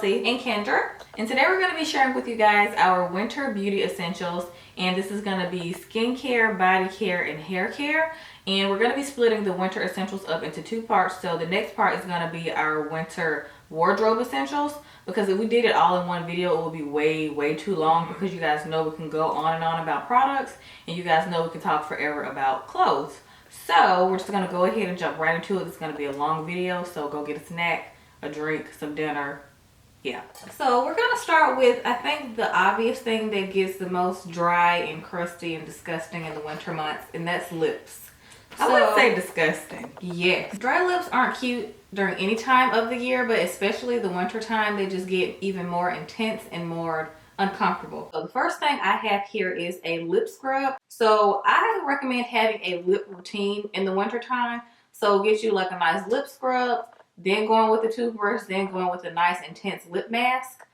Kelsey and Kendra, and today we're going to be sharing with you guys our winter beauty essentials, and this is going to be skincare, body care, and hair care. And we're going to be splitting the winter essentials up into two parts. So the next part is going to be our winter wardrobe essentials, because if we did it all in one video, it would be way too long, because you guys know we can go on and on about products, and you guys know we can talk forever about clothes. So we're just going to go ahead and jump right into it. It's going to be a long video, so go get a snack, a drink, some dinner. Yeah. So we're going to start with, I think, the obvious thing that gets the most dry and crusty and disgusting in the winter months, and that's lips. I would say disgusting. Yes. Dry lips aren't cute during any time of the year, but especially the winter time, they just get even more intense and more uncomfortable. So the first thing I have here is a lip scrub. So I recommend having a lip routine in the winter time. So get you like a nice lip scrub, then going with the toothbrush, then going with a nice intense lip mask.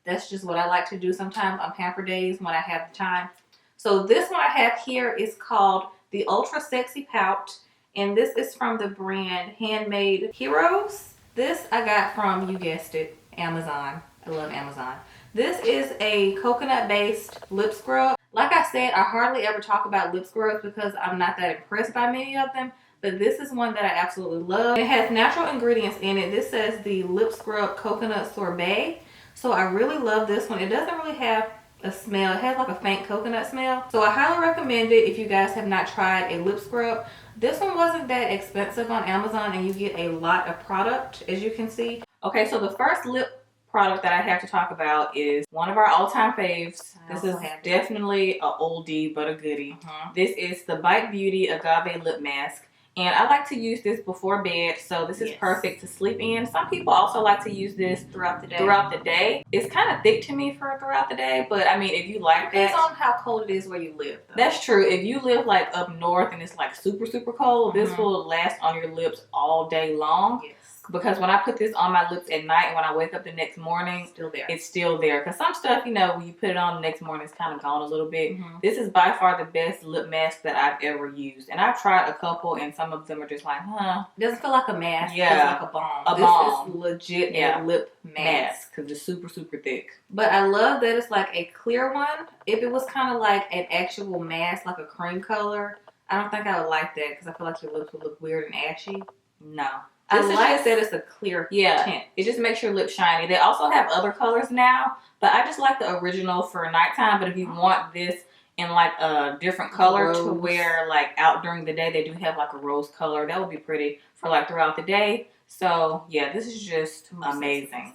That's just what I like to do sometimes on Pamper days when I have the time. So this one I have here is called the Ultra Sexy Pout, and this is from the brand Handmade Heroes. This I got from, you guessed it, Amazon. I love Amazon. This is a coconut based lip scrub. Like I said, I hardly ever talk about lip scrubs because I'm not that impressed by many of them, but this is one that I absolutely love. It has natural ingredients in it. This says the lip scrub coconut sorbet. So I really love this one. It doesn't really have a smell. It has like a faint coconut smell. So I highly recommend it if you guys have not tried a lip scrub. This one wasn't that expensive on Amazon, and you get a lot of product, as you can see. Okay, so the first lip product that I have to talk about is one of our all-time faves. This is definitely a oldie but a goodie. This is the Bite Beauty Agave Lip Mask. And I like to use this before bed, so this is perfect to sleep in. Some people also like to use this throughout the day. It's kind of thick to me for throughout the day, but I mean, if you like that. Depends on how cold it is where you live, though. That's true. If you live like up north and it's like super cold, this will last on your lips all day long. Yes. Because when I put this on my lips at night and when I wake up the next morning, it's still there. Because some stuff, you know, when you put it on the next morning, it's kind of gone a little bit. This is by far the best lip mask that I've ever used. And I've tried a couple, and some of them are just like, it doesn't feel like a mask. Yeah. It feels like a balm. This is legit a lip mask because it's super thick. But I love that it's like a clear one. If it was kind of like an actual mask, like a cream color, I don't think I would like that because I feel like your lips would look weird and ashy. No. I like that it's a clear tint. It just makes your lips shiny. They also have other colors now, but I just like the original for nighttime. But if you want this in like a different color to wear like out during the day, they do have like a rose color. That would be pretty for like throughout the day. So yeah, this is just amazing.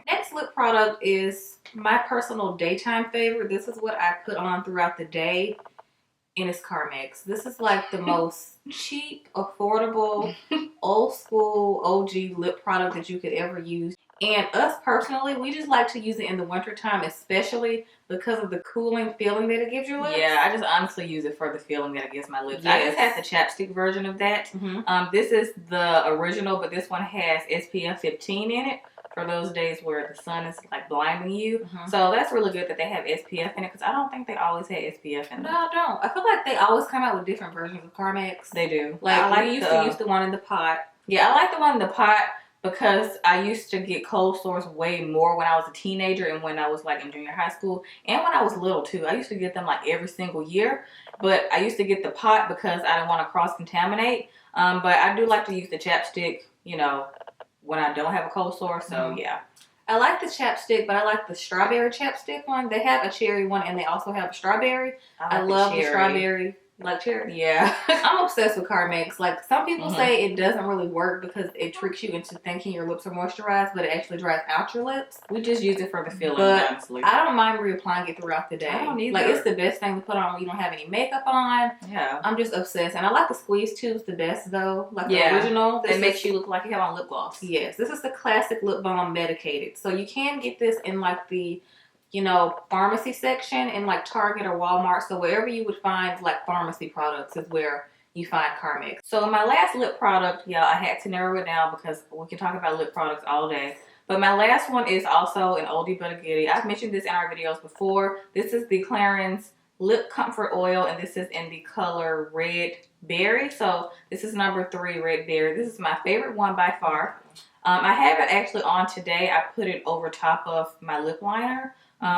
Next lip product is my personal daytime favorite. This is what I put on throughout the day. And it's Carmex. This is like the most cheap, affordable, old school, OG lip product that you could ever use. And us personally, we just like to use it in the wintertime, especially because of the cooling feeling that it gives your lips. Yeah, I just honestly use it for the feeling that it gives my lips. Yes. I just have the chapstick version of that. This is the original, but this one has SPF 15 in it. For those days where the sun is like blinding you. So that's really good that they have SPF in it, because I don't think they always had SPF in them. No, I don't. I feel like they always come out with different versions of Carmex. They do. Like we used to use the one in the pot. Yeah, I like the one in the pot because I used to get cold sores way more when I was a teenager and when I was like in junior high school and when I was little too. I used to get them like every single year, but I used to get the pot because I didn't want to cross-contaminate. But I do like to use the chapstick, you know, when I don't have a cold sore. So yeah, I like the chapstick, but I like the strawberry chapstick one. They have a cherry one and they also have a strawberry. I love the strawberry. Like cherry? Yeah. I'm obsessed with Carmex. Like, some people say it doesn't really work because it tricks you into thinking your lips are moisturized, but it actually dries out your lips. We just use it for the feeling, honestly. I don't mind reapplying it throughout the day. I don't either. Like, it's the best thing to put on when you don't have any makeup on. Yeah. I'm just obsessed. And I like the squeeze tubes the best, though. Like the original. It makes you look like you have on lip gloss. Yes. This is the classic lip balm medicated. So you can get this in like the, you know, pharmacy section in like Target or Walmart. So wherever you would find like pharmacy products is where you find Carmex. So my last lip product, y'all, I had to narrow it down because we can talk about lip products all day. But my last one is also an oldie but a goodie. I've mentioned this in our videos before. This is the CLARINS lip comfort oil, and this is in the color Red Berry. So this is number 3, Red Berry. This is my favorite one by far. I have it actually on today. I put it over top of my lip liner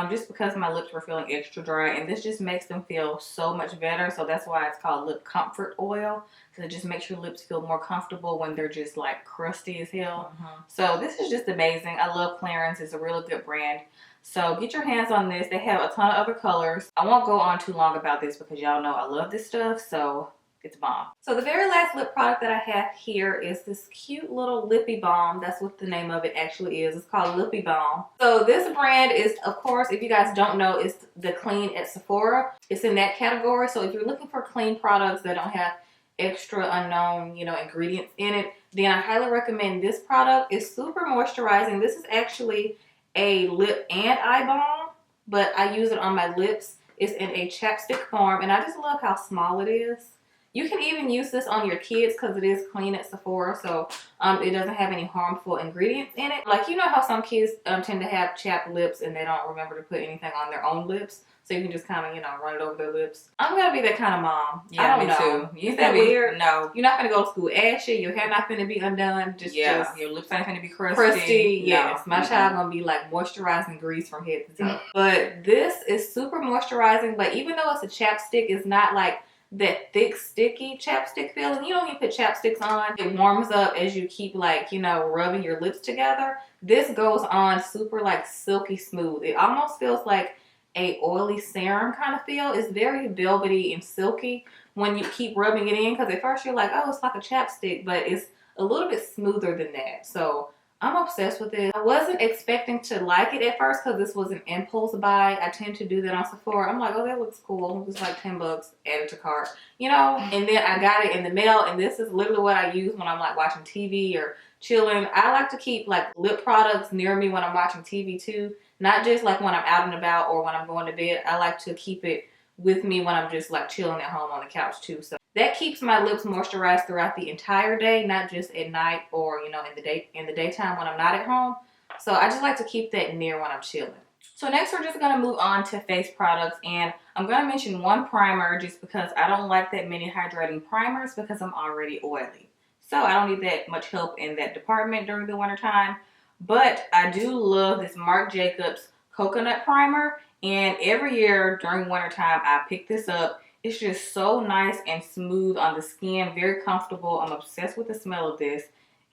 just because my lips were feeling extra dry, and this just makes them feel so much better. So that's why it's called lip comfort oil, because it just makes your lips feel more comfortable when they're just like crusty as hell. So this is just amazing. I love Clarins. It's a really good brand. So get your hands on this. They have a ton of other colors. I won't go on too long about this because y'all know I love this stuff. So it's bomb. So the very last lip product that I have here is this cute little lippy balm. That's what the name of it actually is. It's called Lippy Balm. So this brand is, of course, if you guys don't know, it's the Clean at Sephora. It's in that category. So if you're looking for clean products that don't have extra unknown, you know, ingredients in it, then I highly recommend this product. It's super moisturizing. This is actually a lip and eye balm, but I use it on my lips. It's in a chapstick form, and I just love how small it is. You can even use this on your kids because it is Clean at Sephora, so it doesn't have any harmful ingredients in it. Like, you know how some kids tend to have chapped lips and they don't remember to put anything on their own lips, so you can just kind of, you know, run it over their lips. I'm gonna be that kind of mom. Yeah, I don't know. too. Is that weird? No. You're not gonna go to school ashy. Your hair not gonna be undone. Just your lips ain't gonna be crusty. Yes, my child gonna be like moisturizing grease from head to toe. But this is super moisturizing. But even though it's a chapstick, it's not like that thick, sticky chapstick feeling. You don't even put chapsticks on. It warms up as you keep, like, you know, rubbing your lips together. This goes on super like silky smooth. It almost feels like a oily serum kind of feel. It's very velvety and silky when you keep rubbing it in, because at first you're like, oh, it's like a chapstick, but it's a little bit smoother than that. So I'm obsessed with it. I wasn't expecting to like it at first because this was an impulse buy. I tend to do that on Sephora. I'm like, oh, that looks cool. It's like 10 bucks, add it to cart, you know? And then I got it in the mail, and this is literally what I use when I'm like watching TV or chilling. I like to keep like lip products near me when I'm watching TV too. Not just like when I'm out and about or when I'm going to bed. I like to keep it with me when I'm just like chilling at home on the couch too. So that keeps my lips moisturized throughout the entire day, not just at night or, you know, in the daytime when I'm not at home. So I just like to keep that near when I'm chilling. So next we're just going to move on to face products, and I'm going to mention one primer just because I don't like that many hydrating primers because I'm already oily. So I don't need that much help in that department during the winter time. But I do love this Marc Jacobs coconut primer, and every year during wintertime I pick this up. It's just so nice and smooth on the skin, very comfortable. I'm obsessed with the smell of this.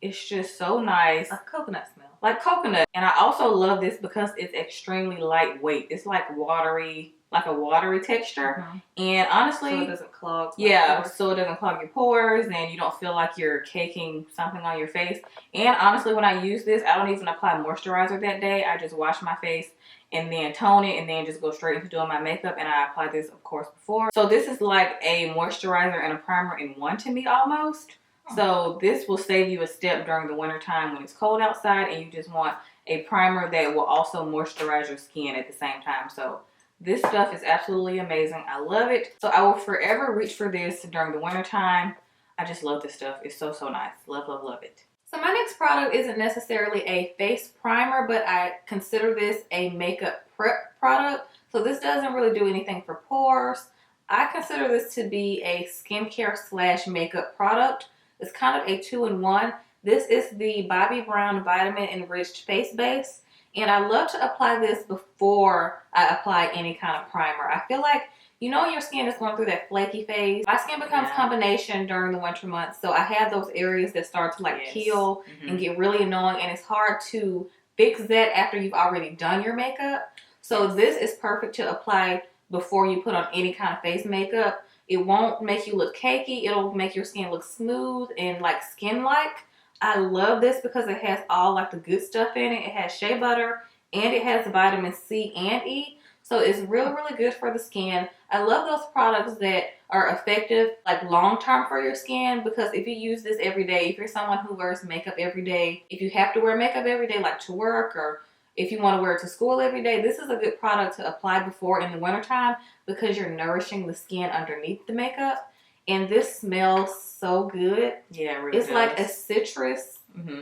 It's just so nice. A coconut smell. Like coconut. And I also love this because it's extremely lightweight. It's like watery, like a watery texture. And honestly, so it doesn't clog. Yeah, so it doesn't clog your pores and you don't feel like you're caking something on your face. And honestly, when I use this, I don't even apply moisturizer that day. I just wash my face and then tone it and then just go straight into doing my makeup, and I apply this, of course, before. So this is like a moisturizer and a primer in one to me almost. So this will save you a step during the winter time when it's cold outside and you just want a primer that will also moisturize your skin at the same time. So this stuff is absolutely amazing. I love it. So I will forever reach for this during the winter time. I just love this stuff. It's so, so nice. Love, love, love it. So my next product isn't necessarily a face primer, but I consider this a makeup prep product. So this doesn't really do anything for pores. I consider this to be a skincare slash makeup product. It's kind of a 2-in-1. This is the Bobbi Brown Vitamin Enriched Face Base. And I love to apply this before I apply any kind of primer. I feel like, you know, your skin is going through that flaky phase. My skin becomes combination during the winter months. So I have those areas that start to like peel and get really annoying. And it's hard to fix that after you've already done your makeup. So this is perfect to apply before you put on any kind of face makeup. It won't make you look cakey. It'll make your skin look smooth and like skin-like. I love this because it has all like the good stuff in it. It has shea butter and it has vitamin C and E. So it's really, really good for the skin. I love those products that are effective like long-term for your skin, because if you use this every day, if you're someone who wears makeup every day, if you have to wear makeup every day like to work, or if you want to wear it to school every day, this is a good product to apply before in the wintertime because you're nourishing the skin underneath the makeup. And this smells so good. Yeah, it really does. It's like a citrus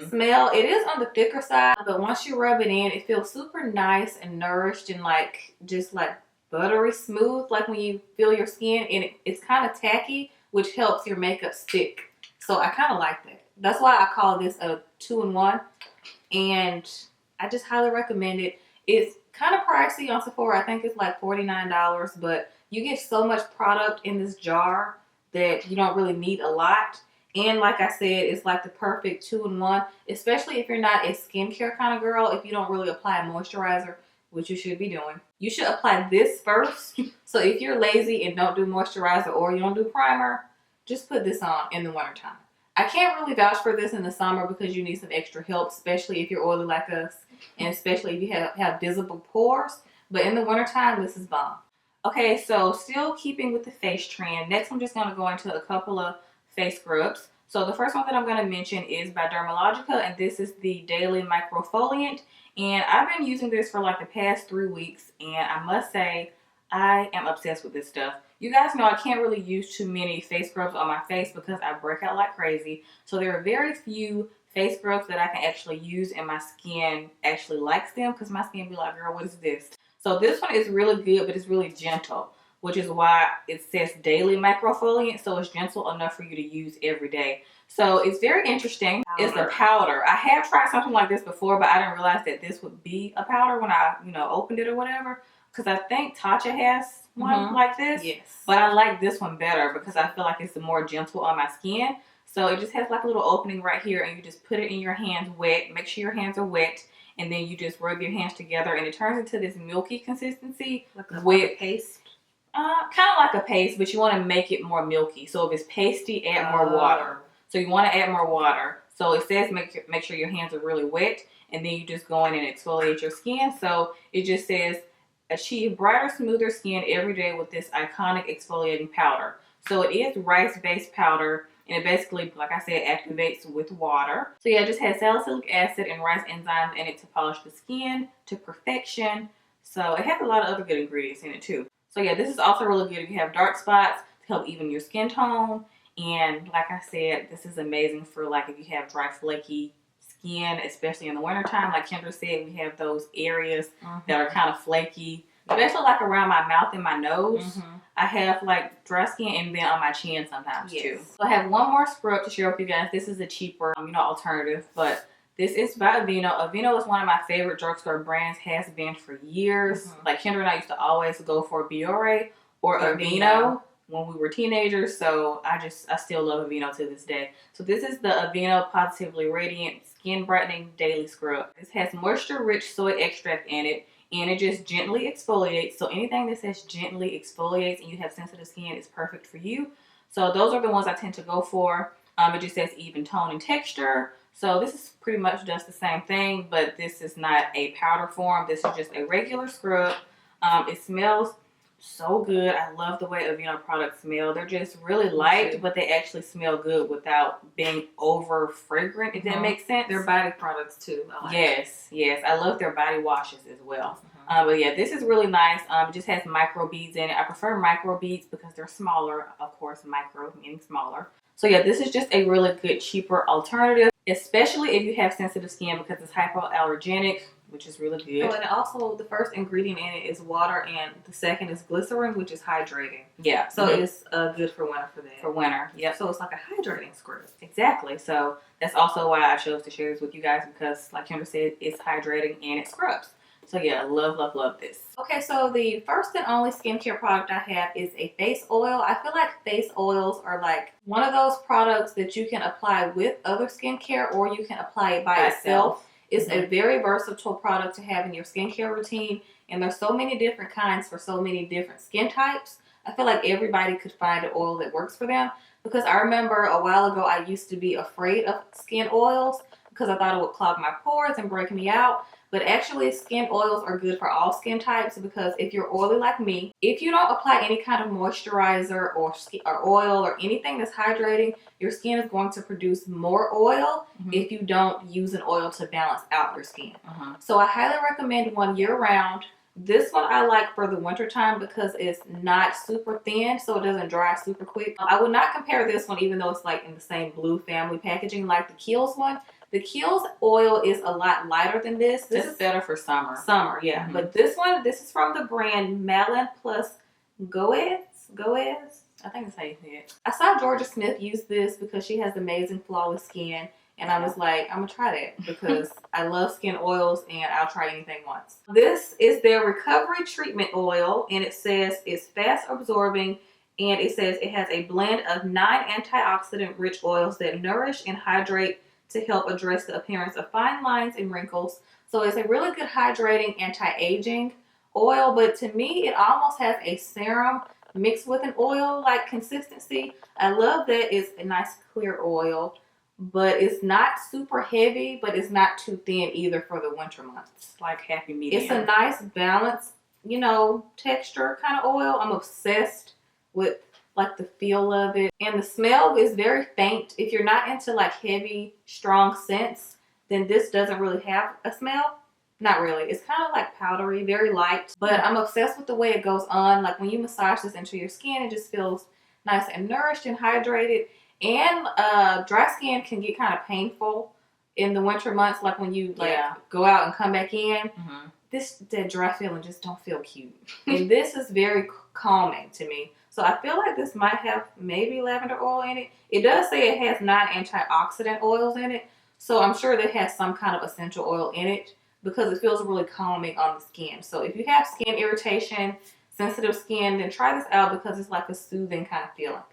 smell. It is on the thicker side, but once you rub it in, it feels super nice and nourished and like just like buttery smooth, like when you feel your skin, and it's kind of tacky, which helps your makeup stick. So I kind of like that. That's why I call this a 2-in-1, and I just highly recommend it. It's kind of pricey on Sephora. I think it's like $49, but you get so much product in this jar that you don't really need a lot. And like I said, it's like the perfect 2-in-1, especially if you're not a skincare kind of girl. If you don't really apply moisturizer, which you should be doing, you should apply this first. So if you're lazy and don't do moisturizer or you don't do primer, just put this on in the wintertime. I can't really vouch for this in the summer because you need some extra help, especially if you're oily like us, and especially if you have visible pores. But in the wintertime, this is bomb. Okay, so still keeping with the face trend, next I'm just going to go into a couple of face scrubs. So the first one that I'm going to mention is by Dermalogica, and this is the Daily Microfoliant. And I've been using this for like the past 3 weeks, and I must say I am obsessed with this stuff. You guys know I can't really use too many face scrubs on my face because I break out like crazy. So there are very few face scrubs that I can actually use and my skin actually likes them, because my skin be like, girl, what is this? So this one is really good, but it's really gentle, which is why it says Daily Microfoliant. So it's gentle enough for you to use every day. So it's very interesting. Powder. It's a powder. I have tried something like this before, but I didn't realize that this would be a powder when I, opened it or whatever. Because I think Tatcha has one like this. Yes. But I like this one better because I feel like it's more gentle on my skin. So it just has like a little opening right here, and you just put it in your hands wet. Make sure your hands are wet, and then you just rub your hands together, and it turns into this milky consistency. Like a paste? Kind of like a paste, but you want to make it more milky. So if it's pasty, add more water. So you want to add more water. So it says make sure your hands are really wet, and then you just go in and exfoliate your skin. So it just says achieve brighter, smoother skin every day with this iconic exfoliating powder. So it is rice-based powder, and it basically, like I said, activates with water. So yeah, it just has salicylic acid and rice enzymes in it to polish the skin to perfection. So it has a lot of other good ingredients in it too. So yeah, this is also really good if you have dark spots to help even your skin tone. And like I said, this is amazing for like if you have dry, flaky skin, especially in the wintertime. Like Kendra said, we have those areas that are kind of flaky, especially like around my mouth and my nose. I have like dry skin, and then on my chin sometimes too. So I have one more scrub to share with you guys. This is a cheaper, alternative, but this is by AVEENO. AVEENO is one of my favorite drugstore brands, has been for years. Like Kendra and I used to always go for Biore or AVEENO when we were teenagers. So I still love AVEENO to this day. So this is the AVEENO Positively Radiant Skin Brightening Daily Scrub. This has moisture-rich soy extract in it, and it just gently exfoliates. So anything that says gently exfoliates and you have sensitive skin is perfect for you. So those are the ones I tend to go for. It just says even tone and texture. So this is pretty much just the same thing, but this is not a powder form. This is just a regular scrub. It smells so good. I love the way AVEENO products smell. They're just really light, but they actually smell good without being over fragrant, if that makes sense. Their body products too. Yes. I love their body washes as well. But yeah, this is really nice. It just has micro beads in it. I prefer micro beads because they're smaller. Of course, micro meaning smaller. So yeah, this is just a really good, cheaper alternative, especially if you have sensitive skin because it's hypoallergenic, which is really good. Oh, and also the first ingredient in it is water, and the second is glycerin, which is hydrating. Yeah. So it's good for winter for that. For winter, yep. So it's like a hydrating scrub. Exactly. So that's also why I chose to share this with you guys, because like Kendra said, it's hydrating and it scrubs. So yeah, love this. Okay, so the first and only skincare product I have is a face oil. I feel like face oils are like one of those products that you can apply with other skincare, or you can apply it by itself. It's a very versatile product to have in your skincare routine, and there's so many different kinds for so many different skin types. I feel like everybody could find an oil that works for them, because I remember a while ago I used to be afraid of skin oils because I thought it would clog my pores and break me out. But actually, skin oils are good for all skin types, because if you're oily like me, if you don't apply any kind of moisturizer or oil or anything that's hydrating, your skin is going to produce more oil if you don't use an oil to balance out your skin. So I highly recommend one year-round. This one I like for the winter time because it's not super thin, so it doesn't dry super quick. I would not compare this one, even though it's like in the same blue family packaging, like the Kiehl's one. The Kiehl's oil is a lot lighter than this. This is better for summer. Summer, yeah. But this one, this is from the brand MARAN plus Goes. I think that's how you say it. I saw Georgia Smith use this because she has amazing flawless skin. And I was like, I'm going to try that because I love skin oils and I'll try anything once. This is their recovery treatment oil. And it says it's fast absorbing. And it says it has a blend of 9 antioxidant rich oils that nourish and hydrate to help address the appearance of fine lines and wrinkles. So it's a really good hydrating anti-aging oil. But to me, it almost has a serum mixed with an oil like consistency. I love that it's a nice clear oil, but it's not super heavy, but it's not too thin either for the winter months. Like happy medium. It's a nice balanced, you know, texture kind of oil. I'm obsessed with like the feel of it. And the smell is very faint. If you're not into like heavy, strong scents, then this doesn't really have a smell. Not really. It's kind of like powdery, very light. But I'm obsessed with the way it goes on. Like when you massage this into your skin, it just feels nice and nourished and hydrated. And dry skin can get kind of painful in the winter months. Like when you like go out and come back in. That dry feeling just don't feel cute. And this is very calming to me. So I feel like this might have maybe lavender oil in it. It does say it has 9 antioxidant oils in it. So I'm sure that it has some kind of essential oil in it, because it feels really calming on the skin. So if you have skin irritation, sensitive skin, then try this out because it's like a soothing kind of feeling.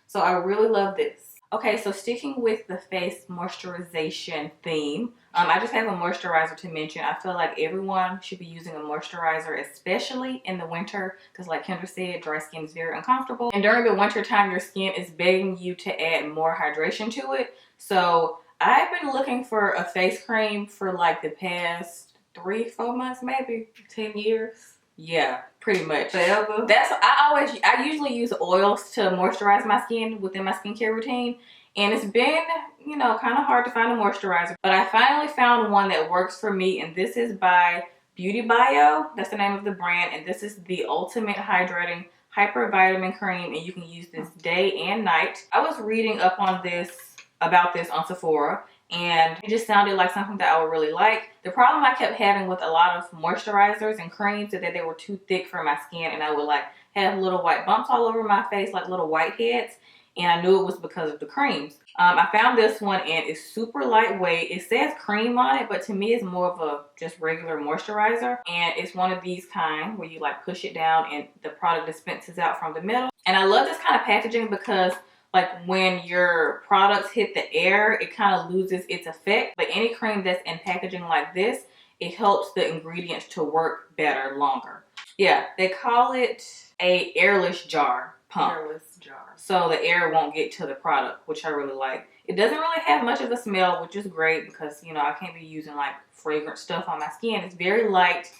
So I really love this. Okay, so sticking with the face moisturization theme, I just have a moisturizer to mention. I feel like everyone should be using a moisturizer, especially in the winter, because like Kendra said, dry skin is very uncomfortable. And during the winter time, your skin is begging you to add more hydration to it. So I've been looking for a face cream for like the past 3-4 months, maybe 10 years. Yeah, pretty much. Forever. I usually use oils to moisturize my skin within my skincare routine. And it's been, you know, kind of hard to find a moisturizer. But I finally found one that works for me. And this is by Beauty Bio. That's the name of the brand. And this is the Ultimate Hydrating Hyper Vitamin Cream. And you can use this day and night. I was reading up on this, about this on Sephora. And it just sounded like something that I would really like. The problem I kept having with a lot of moisturizers and creams is that they were too thick for my skin, and I would like have little white bumps all over my face, like little whiteheads. And I knew it was because of the creams. I found this one and it's super lightweight. It says cream on it, but to me it's more of a just regular moisturizer. And it's one of these kind where you like push it down and the product dispenses out from the middle. And I love this kind of packaging because like when your products hit the air, it kind of loses its effect. But any cream that's in packaging like this, it helps the ingredients to work better, longer. Yeah, they call it a airless jar pump. Airless jar. So the air won't get to the product, which I really like. It doesn't really have much of a smell, which is great because, you know, I can't be using like fragrant stuff on my skin. It's very light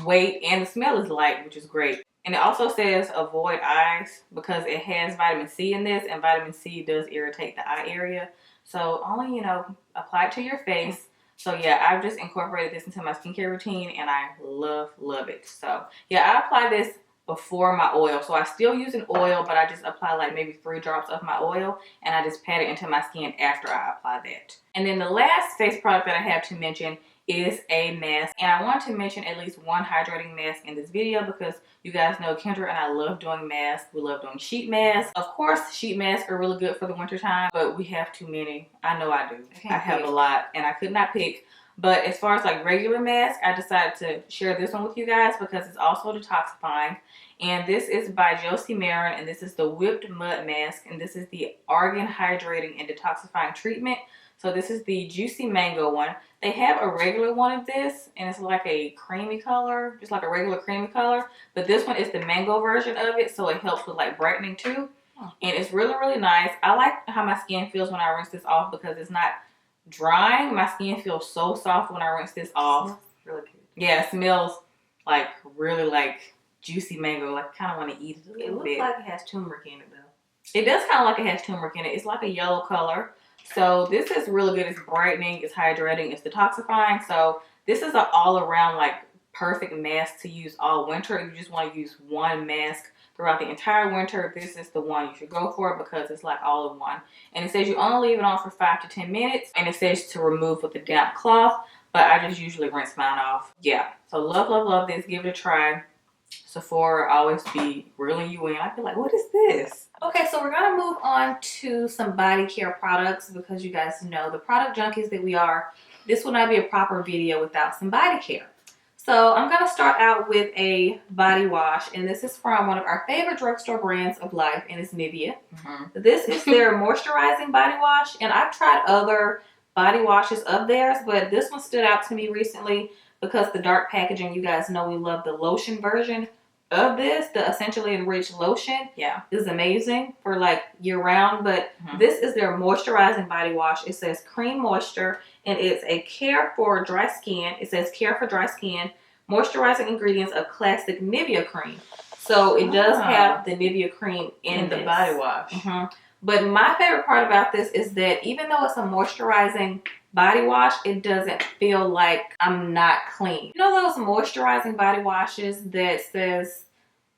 weight and the smell is light, which is great. And it also says avoid eyes because it has vitamin C in this, and vitamin C does irritate the eye area. So only, you know, apply it to your face. So yeah, I've just incorporated this into my skincare routine and I love it. So yeah, I apply this before my oil. So I still use an oil, but I just apply like maybe 3 drops of my oil and I just pat it into my skin after I apply that. And then the last face product that I have to mention is a mask. And I want to mention at least one hydrating mask in this video because you guys know Kendra and I love doing masks. We love doing sheet masks. Of course, sheet masks are really good for the winter time, but we have too many. I know I do. I have a lot and I could not pick. But as far as like regular masks, I decided to share this one with you guys because it's also detoxifying. And this is by Josie and this is the Whipped Mud Mask. And this is the Argan Hydrating and Detoxifying Treatment. So this is the Juicy Mango one. They have a regular one of this and it's like a creamy color, just like a regular creamy color. But this one is the mango version of it, so it helps with like brightening too. And it's really nice. I like how my skin feels when I rinse this off because it's not drying. My skin feels so soft when I rinse this off. Really good. Yeah, it smells like really like juicy mango. Like kind of want to eat it a little bit. It looks like it has turmeric in it though. It does kind of like it has turmeric in it. It's like a yellow color. So this is really good. It's brightening, it's hydrating, it's detoxifying. So this is an all around like perfect mask to use all winter. If you just want to use one mask throughout the entire winter, this is the one you should go for because it's like all in one. And it says you only leave it on for 5 to 10 minutes. And it says to remove with a damp cloth, but I just usually rinse mine off. Yeah, so love, love, love this. Give it a try. Sephora always be reeling you in. I feel like, what is this? Okay, so we're gonna move on to some body care products because you guys know the product junkies that we are. This will not be a proper video without some body care. So I'm gonna start out with a body wash, and this is from one of our favorite drugstore brands of life, and it's Nivea. This is their moisturizing body wash, and I've tried other body washes of theirs, but this one stood out to me recently because the dark packaging, you guys know we love the lotion version of this. The essentially enriched lotion is amazing for like year round, but this is their moisturizing body wash. It says cream moisture, and it's a care for dry skin. It says care for dry skin, moisturizing ingredients of classic Nivea cream. So it does have the Nivea cream in the body wash. But my favorite part about this is that even though it's a moisturizing body wash, it doesn't feel like I'm not clean. You know those moisturizing body washes that says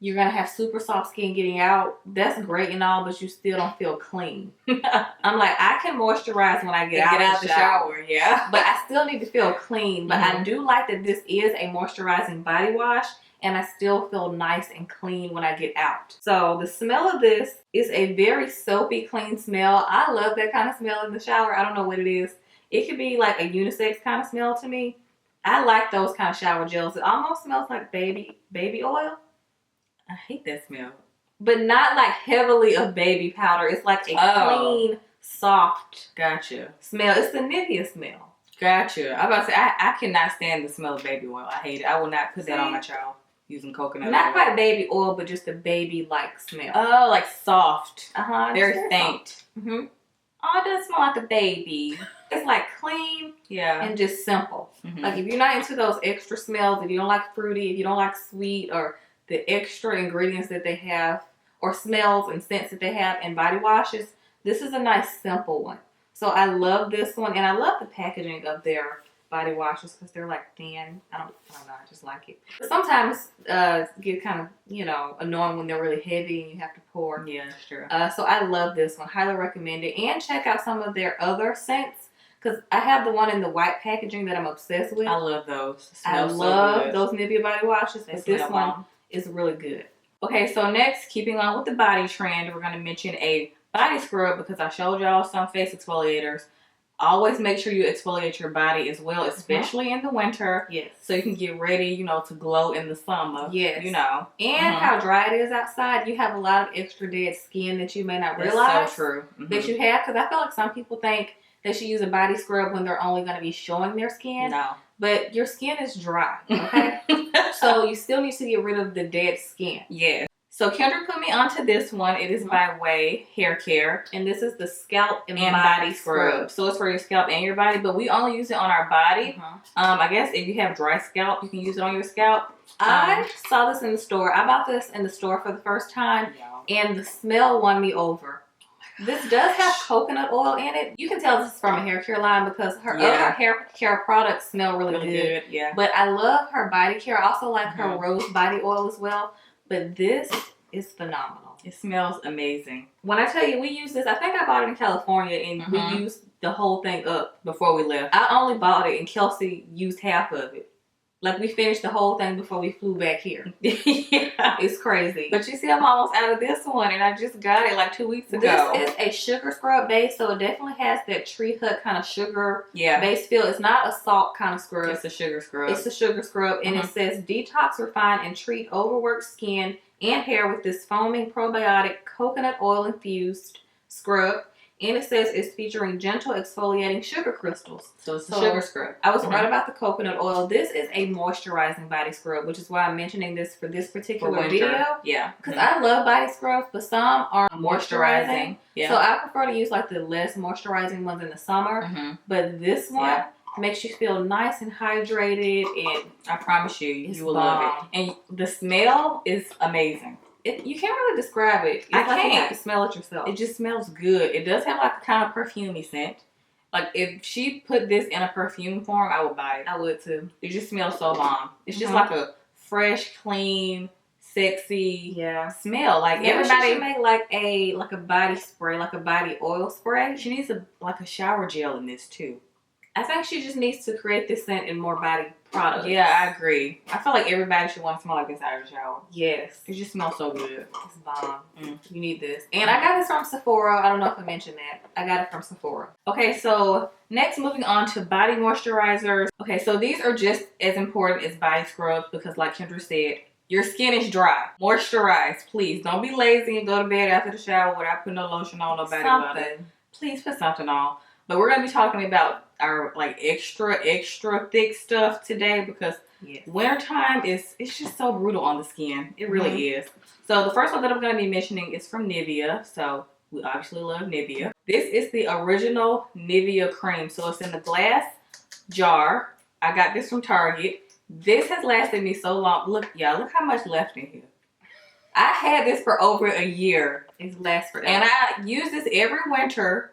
you're gonna have super soft skin getting out? That's great and all, but you still don't feel clean. I'm like, I can moisturize when I get out the shower, but I still need to feel clean. But I do like that this is a moisturizing body wash, and I still feel nice and clean when I get out. So the smell of this is a very soapy, clean smell. I love that kind of smell in the shower. I don't know what it is. It could be like a unisex kind of smell to me. I like those kind of shower gels. It almost smells like baby oil. I hate that smell. But not like heavily of baby powder. It's like a clean, soft smell. It's the Nivea smell. Gotcha. I'm about to say, I cannot stand the smell of baby oil. I hate it. I will not put that on my child using coconut Not oil. quite baby oil, but just a baby-like smell. Oh, like soft. Very faint. Oh, it does smell like a baby. It's like clean and just simple. Like if you're not into those extra smells, if you don't like fruity, if you don't like sweet, or the extra ingredients that they have, or smells and scents that they have in body washes, this is a nice simple one. So I love this one, and I love the packaging of their body washes because they're like thin. I don't know, I just like it. But sometimes get kind of, you know, annoying when they're really heavy and you have to pour. Yeah, that's true. So I love this one. Highly recommend it. And check out some of their other scents, because I have the one in the white packaging that I'm obsessed with. I love those. I love those Nivea body washes, but this one is really good. Okay, so next, keeping on with the body trend, we're going to mention a body scrub because I showed y'all some face exfoliators. Always make sure you exfoliate your body as well, especially in the winter. Yes. So you can get ready, you know, to glow in the summer. Yes. You know. And how dry it is outside. You have a lot of extra dead skin that you may not realize. That's so true. That you have. Because I feel like some people think they should use a body scrub when they're only going to be showing their skin. No. But your skin is dry, okay? So you still need to get rid of the dead skin. Yeah. So Kendra put me onto this one. It is by Way Hair Care, and this is the scalp and body scrub. So it's for your scalp and your body, but we only use it on our body. I guess if you have dry scalp, you can use it on your scalp. I saw this in the store. I bought this in the store for the first time, and the smell won me over. This does have coconut oil in it. You can tell this is from a hair care line because her other hair care products smell really good. Yeah. But I love her body care. I also like her rose body oil as well. But this is phenomenal. It smells amazing. When I tell you we use this, I think I bought it in California and we used the whole thing up before we left. I only bought it and Kelsey used half of it. Like we finished the whole thing before we flew back here. It's crazy. But you see, I'm almost out of this one and I just got it like 2 weeks ago. This is a sugar scrub base, so it definitely has that tree hut kind of sugar base feel. It's not a salt kind of scrub. It's a sugar scrub. It's a sugar scrub, and it says detox, refine, and treat overworked skin and hair with this foaming probiotic coconut oil infused scrub. And it says it's featuring gentle exfoliating sugar crystals. So it's a sugar scrub. I was right about the coconut oil. This is a moisturizing body scrub, which is why I'm mentioning this for this particular video. Yeah. Because I love body scrubs, but some are moisturizing. Yeah. So I prefer to use like the less moisturizing ones in the summer. But this one makes you feel nice and hydrated, and I promise you will love it. And the smell is amazing. You can't really describe it. It's like you have to smell it yourself. It just smells good. It does have like a kind of perfumey scent. Like if she put this in a perfume form, I would buy it. I would too. It just smells so bomb. It's just like a fresh, clean sexy Yeah. smell. Like Maybe everybody she should make like a body spray, like a body oil spray. she needs like a shower gel in this too. I think she just needs to create this scent in more body products. Yeah, I agree. I feel like everybody should want to smell like this out of the shower. Yes. It just smells so good. It's bomb. You need this. And I got this from Sephora. I don't know if I mentioned that. I got it from Sephora. Okay, so next moving on to body moisturizers. Okay, so these are just as important as body scrubs because like Kendra said, your skin is dry. Moisturize, please. Don't be lazy and go to bed after the shower without putting no lotion on, no body butter. Please put something on. But we're going to be talking about our like extra thick stuff today because wintertime it's just so brutal on the skin. It really is. So the first one that I'm going to be mentioning is from Nivea. So we obviously love Nivea. This is the original Nivea cream. So it's in the glass jar. I got this from Target. This has lasted me so long. Look, y'all, look how much left in here. I had this for over a year. It lasts forever. And I use this every winter.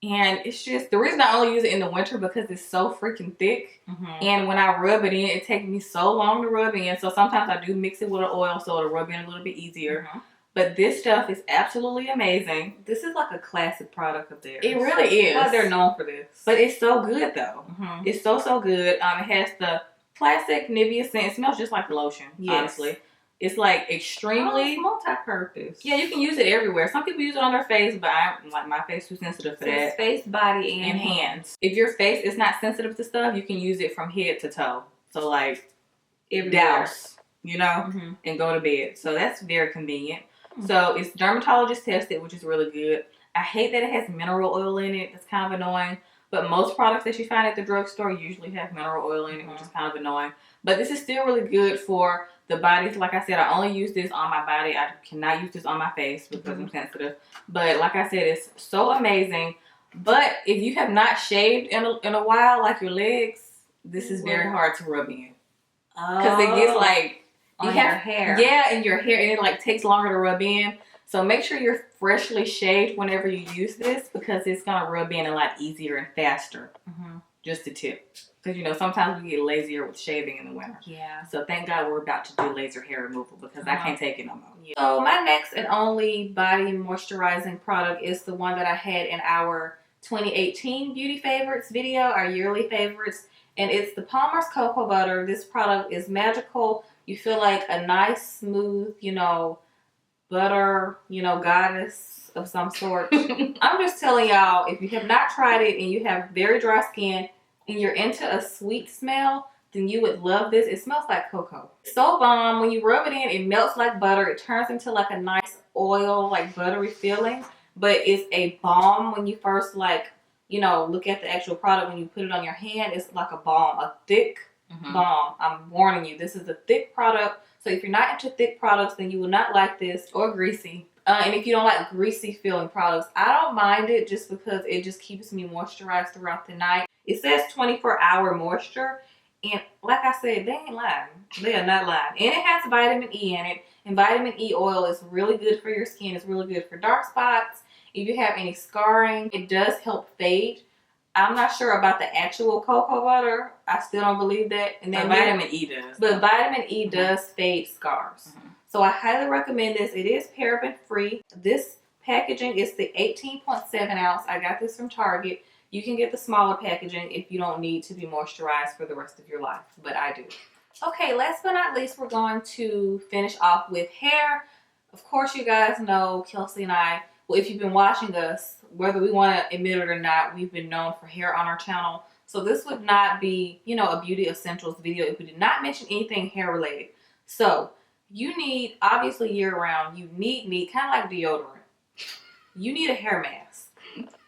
And it's just, the reason I only use it in the winter because it's so freaking thick. And when I rub it in, it takes me so long to rub in. So sometimes I do mix it with an oil so it'll rub in a little bit easier. But this stuff is absolutely amazing. This is like a classic product of theirs. It really is. Well, they're known for this. But it's so good though. It's so good. It has the classic Nivea scent. It smells just like lotion, honestly. It's like extremely multi-purpose. Yeah, you can use it everywhere. Some people use it on their face, but my face too sensitive for that. It's face, body, and hands. If your face is not sensitive to stuff, you can use it from head to toe. So like douse, you know, and go to bed. So that's very convenient. So it's dermatologist tested, which is really good. I hate that it has mineral oil in it. It's kind of annoying. But most products that you find at the drugstore usually have mineral oil in it, which is kind of annoying. But this is still really good for the bodies. Like I said, I only use this on my body. I cannot use this on my face because I'm sensitive. But like I said, it's so amazing. But if you have not shaved in a while, like your legs, this is very hard to rub in. Because it gets like... on your hair. Yeah, in your hair. And it like takes longer to rub in. So make sure you're freshly shaved whenever you use this because it's going to rub in a lot easier and faster. Just a tip. Because, you know, sometimes we get lazier with shaving in the winter. Yeah. So thank God we're about to do laser hair removal because I can't take it no more. So my next and only body moisturizing product is the one that I had in our 2018 Beauty Favorites video, our yearly favorites. And it's the Palmer's Cocoa Butter. This product is magical. You feel like a nice, smooth, you know, butter, you know, goddess of some sort. I'm just telling y'all, if you have not tried it and you have very dry skin and you're into a sweet smell, then you would love this. It smells like cocoa. It's so bomb. When you rub it in, it melts like butter. It turns into like a nice oil, like buttery feeling. But it's a balm when you first like, you know, look at the actual product. When you put it on your hand, it's like a balm, a thick balm. I'm warning you, this is a thick product. So if you're not into thick products, then you will not like this. Or greasy. And if you don't like greasy feeling products, I don't mind it just because it just keeps me moisturized throughout the night. It says 24-hour moisture. And like I said, they ain't lying. They are not lying. And it has vitamin E in it. And vitamin E oil is really good for your skin. It's really good for dark spots. If you have any scarring, it does help fade. I'm not sure about the actual cocoa butter. I still don't believe that. And then vitamin E does. But vitamin E does fade scars. So I highly recommend this. It is paraben free. This packaging is the 18.7 ounce. I got this from Target. You can get the smaller packaging if you don't need to be moisturized for the rest of your life. But I do. Okay, last but not least, we're going to finish off with hair. Of course, you guys know Kelsey and I, well, if you've been watching us, whether we want to admit it or not, we've been known for hair on our channel. So this would not be, you know, a beauty essentials video if we did not mention anything hair related. So you need, obviously year round, you need kind of like deodorant. You need a hair mask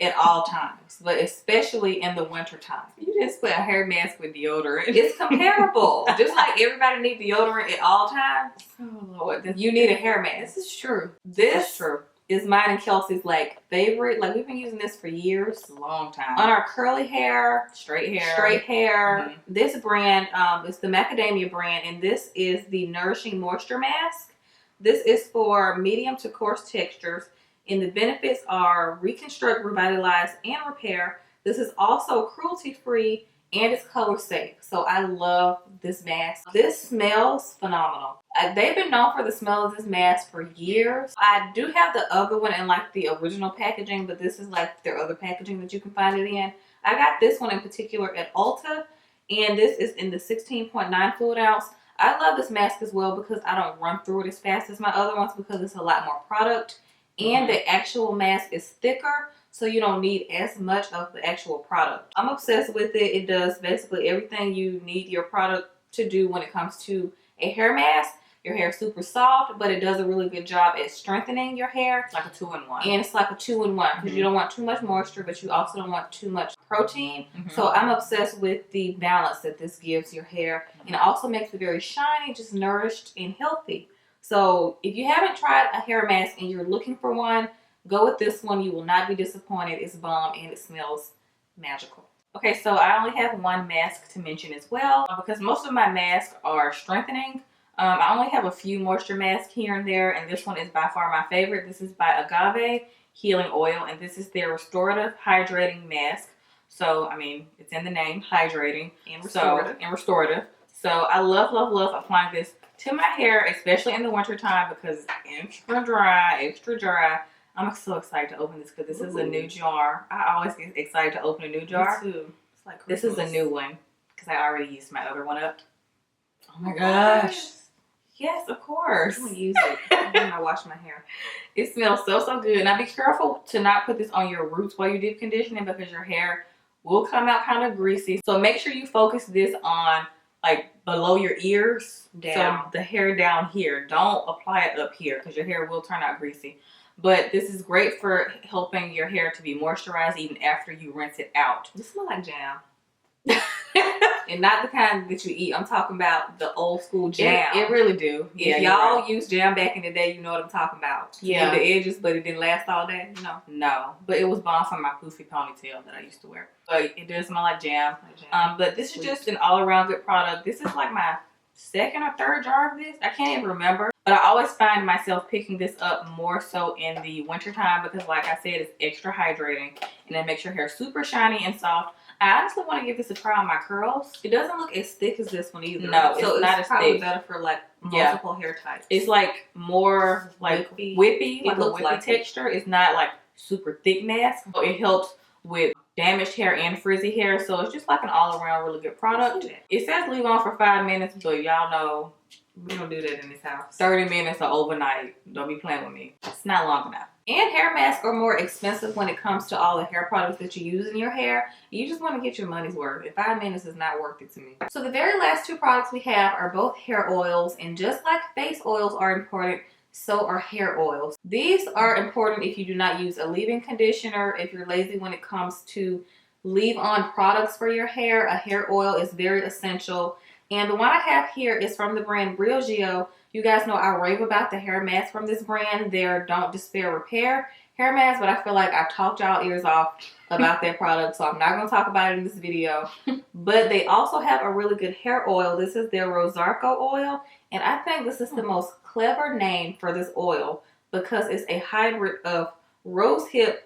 at all times, but especially in the winter time. You just put a hair mask with deodorant. It's comparable. Just like everybody needs deodorant at all times. Oh Lord, you need a hair mask. This is true. This is mine and Kelsey's like favorite. Like we've been using this for years. It's a long time. On our curly hair, straight hair. This brand is the macadamia brand, and this is the Nourishing Moisture Mask. This is for medium to coarse textures, and the benefits are reconstruct, revitalize, and repair. This is also cruelty-free and it's color safe. So I love this mask. This smells phenomenal. They've been known for the smell of this mask for years. I do have the other one in like the original packaging, but this is like their other packaging that you can find it in. I got this one in particular at Ulta, and this is in the 16.9 fluid ounce. I love this mask as well because I don't run through it as fast as my other ones because it's a lot more product, and the actual mask is thicker, so you don't need as much of the actual product. I'm obsessed with it. It does basically everything you need your product to do when it comes to a hair mask. Your hair is super soft, but it does a really good job at strengthening your hair. It's like a 2-in-1. And it's like a 2-in-1 because you don't want too much moisture, but you also don't want too much protein. So I'm obsessed with the balance that this gives your hair. And it also makes it very shiny, just nourished and healthy. So if you haven't tried a hair mask and you're looking for one, go with this one. You will not be disappointed. It's bomb and it smells magical. Okay, so I only have one mask to mention as well because most of my masks are strengthening. I only have a few moisture masks here and there, and this one is by far my favorite. This is by AGAVE Healing Oil, and this is their restorative hydrating mask. So, I mean, it's in the name, hydrating and restorative. So, I love, love, love applying this to my hair, especially in the winter time because it's extra dry. I'm so excited to open this because this is a new jar. I always get excited to open a new jar. Me too. It's like this is a new one because I already used my other one up. Oh my gosh. Yes, of course. I'm gonna use it when I wash my hair. It smells so good. Now be careful to not put this on your roots while you deep condition it because your hair will come out kind of greasy. So make sure you focus this on like below your ears. Down. So the hair down here. Don't apply it up here because your hair will turn out greasy. But this is great for helping your hair to be moisturized even after you rinse it out. This smells like jam. And not the kind that you eat. I'm talking about the old school jam. It really do. If y'all used jam back in the day, you know what I'm talking about. Yeah. The edges, but it didn't last all day. No. But it was bomb for my poofy ponytail that I used to wear. But it does smell like jam. But this is just an all-around good product. This is like my second or third jar of this. I can't even remember. But I always find myself picking this up more so in the winter time because like I said, it's extra hydrating. And it makes your hair super shiny and soft. I honestly want to give this a try on my curls. It doesn't look as thick as this one either. No, so it's not as probably thick. better for like multiple hair types. It's like more like whippy, like a whippy texture. It's not like super thick mask. So it helps with damaged hair and frizzy hair. So it's just like an all-around really good product. It says leave on for 5 minutes, but y'all know we don't do that in this house. 30 minutes or overnight. Don't be playing with me. It's not long enough. And hair masks are more expensive when it comes to all the hair products that you use in your hair. You just want to get your money's worth. And 5 minutes is not worth it to me. So the very last two products we have are both hair oils. And just like face oils are important, so are hair oils. These are important if you do not use a leave-in conditioner, if you're lazy when it comes to leave-on products for your hair. A hair oil is very essential. And the one I have here is from the brand Briogeo. You guys know I rave about the hair mask from this brand. They're Don't Despair Repair hair mask, but I feel like I've talked y'all ears off about that product, so I'm not going to talk about it in this video. But they also have a really good hair oil. This is their Rosarco oil, and I think this is the most clever name for this oil because it's a hybrid of rosehip,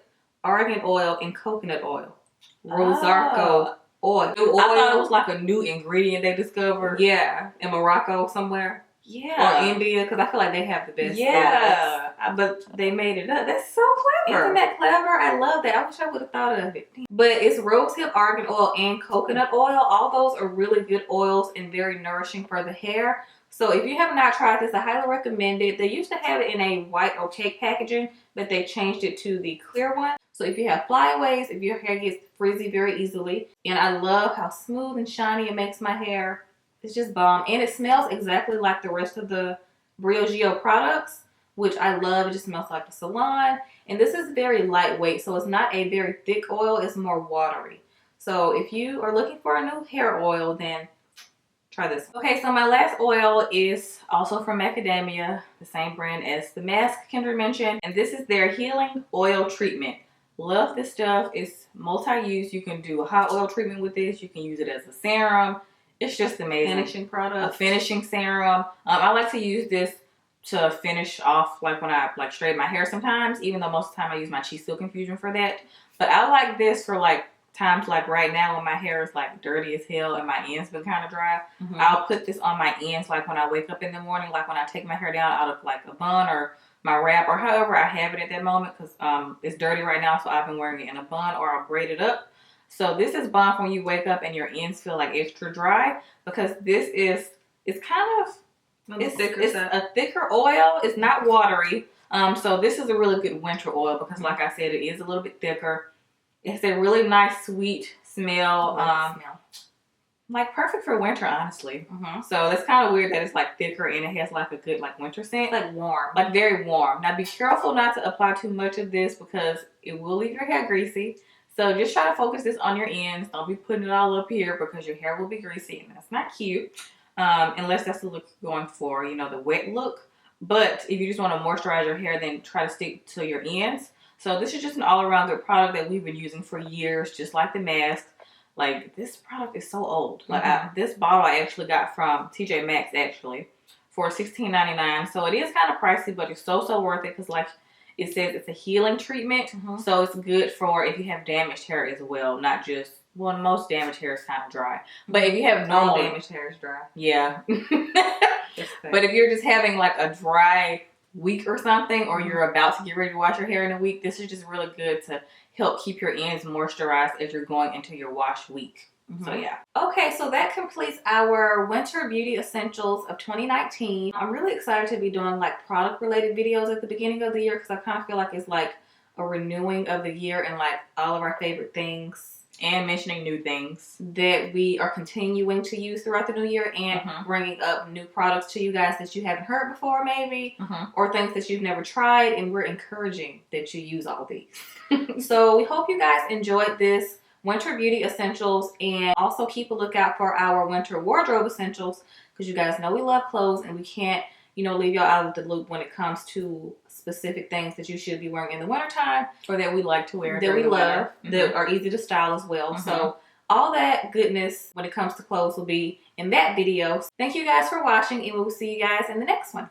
argan oil, and coconut oil. Rosarco oil. I thought it was like a new ingredient they discovered. Yeah, in Morocco somewhere. Yeah. Or India, because I feel like they have the best. Yeah. But they made it up. That's so clever. Isn't that clever? I love that. I wish I would have thought of it. But it's rosehip, argan oil, and coconut oil. All those are really good oils and very nourishing for the hair. So if you have not tried this, I highly recommend it. They used to have it in a white opaque packaging, but they changed it to the clear one. So if you have flyaways, if your hair gets frizzy very easily, and I love how smooth and shiny it makes my hair. It's just bomb. And it smells exactly like the rest of the Briogeo products, which I love. It just smells like the salon. And this is very lightweight, so it's not a very thick oil. It's more watery. So if you are looking for a new hair oil, then try this. Okay, so my last oil is also from Macadamia, the same brand as the mask Kendra mentioned. And this is their Healing Oil Treatment. Love this stuff. It's multi-use. You can do a hot oil treatment with this. You can use it as a serum. It's just amazing. Finishing product. A finishing serum. I like to use this to finish off like when I straighten my hair sometimes, even though most of the time I use my Chi Silk infusion for that. But I like this for like times like right now when my hair is like dirty as hell and my ends been kind of dry, Mm-hmm. I'll put this on my ends like when I wake up in the morning, like when I take my hair down out of like a bun or my wrap or however I have it at that moment, because it's dirty right now, so I've been wearing it in a bun or I'll braid it up. So this is bomb for when you wake up and your ends feel like extra dry, because this is, it's kind of, it's a thicker oil. It's not watery. So this is a really good winter oil because like I said, it is a little bit thicker. It's a really nice sweet smell. Like perfect for winter, honestly. So it's kind of weird that it's like thicker and it has like a good like winter scent. Like warm. Like very warm. Now be careful not to apply too much of this because it will leave your hair greasy. So just try to focus this on your ends. Don't be putting it all up here because your hair will be greasy and that's not cute. Unless that's the look you're going for, you know, the wet look. But if you just want to moisturize your hair, then try to stick to your ends. So this is just an all-around good product that we've been using for years, just like the mask. Like, this product is so old. Like, this bottle I actually got from TJ Maxx, actually, for $16.99. So it is kind of pricey, but it's so worth it because, like it says, it's a healing treatment. So it's good for if you have damaged hair as well, not just, well, most damaged hair is kind of dry. But if you have normal damaged hair is dry. Yeah. But if you're just having like a dry week or something, or you're about to get ready to wash your hair in a week, this is just really good to help keep your ends moisturized as you're going into your wash week. So yeah. Okay, so that completes our winter beauty essentials of 2019. I'm really excited to be doing like product related videos at the beginning of the year because I kind of feel like it's like a renewing of the year and like all of our favorite things and mentioning new things that we are continuing to use throughout the new year and bringing up new products to you guys that you haven't heard before maybe or things that you've never tried, and we're encouraging that you use all these. So we hope you guys enjoyed this winter beauty essentials, and also keep a lookout for our winter wardrobe essentials because you guys know we love clothes and we can't, you know, leave y'all out of the loop when it comes to specific things that you should be wearing in the wintertime or that we like to wear, that we love, that are easy to style as well. So all that goodness when it comes to clothes will be in that video. Thank you guys for watching, and we'll see you guys in the next one.